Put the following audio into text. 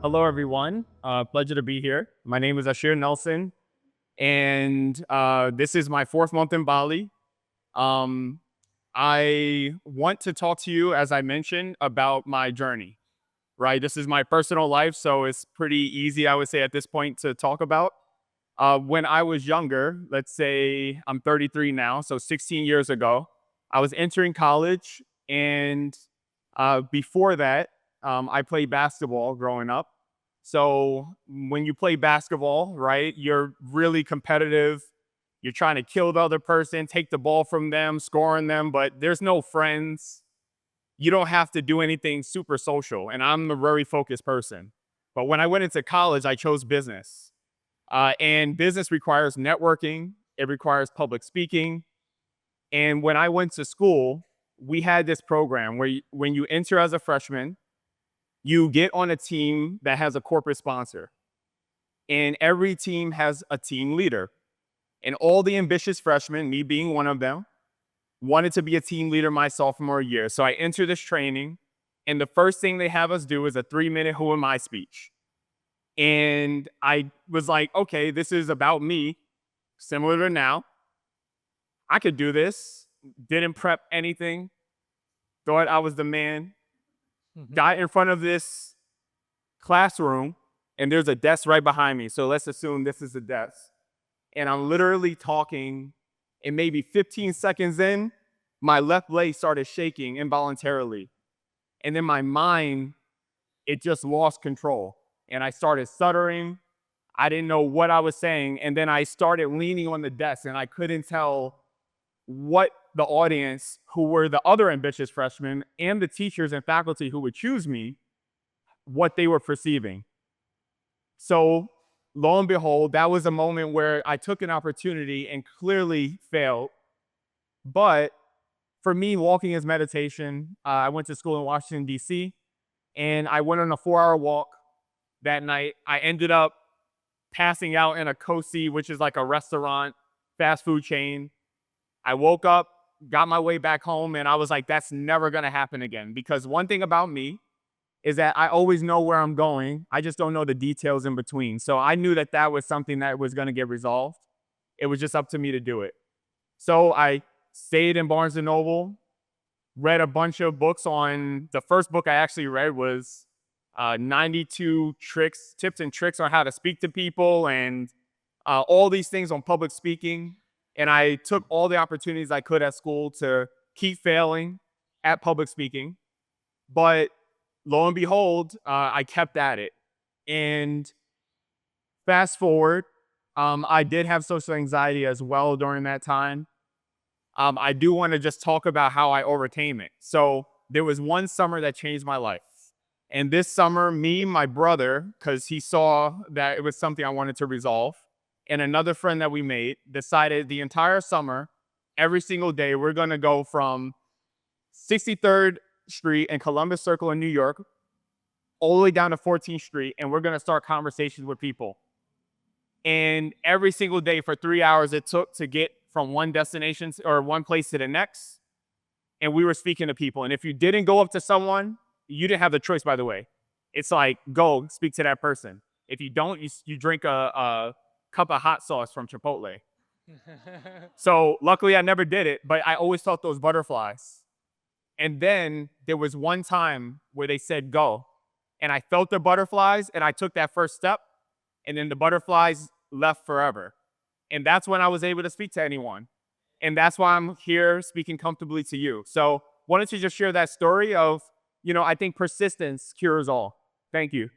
Hello, everyone. Pleasure to be here. My name is Ashir Nelson, and this is my fourth month in Bali. Um, I want to talk to you, as I mentioned, about my journey, right? This is my personal life, so it's pretty easy, I would say, at this point to talk about. When I was younger, let's say I'm 33 now, so 16 years ago, I was entering college, and before that, I played basketball growing up. So when you play basketball, right, you're really competitive. You're trying to kill the other person, take the ball from them, scoring them, but there's no friends. You don't have to do anything super social. And I'm a very focused person. But when I went into college, I chose business. And business requires networking, it requires public speaking. And when I went to school, we had this program where when you enter as a freshman, you get on a team that has a corporate sponsor. And every team has a team leader. And all the ambitious freshmen, me being one of them, wanted to be a team leader my sophomore year. So I entered this training, and the first thing they have us do is a 3-minute who am I speech. And I was like, okay, this is about me, similar to now. I could do this. Didn't prep anything. Thought I was the man. Got in front of this classroom, and there's a desk right behind me. So let's assume this is the desk. And I'm literally talking, and maybe 15 seconds in, my left leg started shaking involuntarily. And then my mind, it just lost control. And I started stuttering. I didn't know what I was saying. And then I started leaning on the desk, and I couldn't tell what the audience, who were the other ambitious freshmen, and the teachers and faculty who would choose me, what they were perceiving. So lo and behold, that was a moment where I took an opportunity and clearly failed. But for me, walking is meditation. I went to school in Washington, D.C., and I went on a 4-hour walk that night. I ended up passing out in a Kosi, which is like a restaurant, fast food chain. I woke up, got my way back home, and I was like, that's never going to happen again. Because one thing about me is that I always know where I'm going. I just don't know the details in between. So I knew that that was something that was going to get resolved. It was just up to me to do it. So I stayed in Barnes & Noble, read a bunch of books on, the first book I actually read was 92 tips and tricks on how to speak to people, and all these things on public speaking. And I took all the opportunities I could at school to keep failing at public speaking. But lo and behold, I kept at it. And fast forward, I did have social anxiety as well during that time. I do want to just talk about how I overcame it. So there was one summer that changed my life. And this summer, me, my brother, because he saw that it was something I wanted to resolve, and another friend that we made decided the entire summer, every single day, we're going to go from 63rd Street and Columbus Circle in New York all the way down to 14th Street, and we're going to start conversations with people. And every single day for 3 hours it took to get from one destination or one place to the next, and we were speaking to people. And if you didn't go up to someone, you didn't have the choice, by the way. It's like, go speak to that person. If you don't, you drink a cup of hot sauce from Chipotle. So luckily I never did it, but I always felt those butterflies. And then there was one time where they said go, and I felt the butterflies, and I took that first step, and then the butterflies left forever. And that's when I was able to speak to anyone. And that's why I'm here speaking comfortably to you. So wanted to just share that story of, I think persistence cures all. Thank you.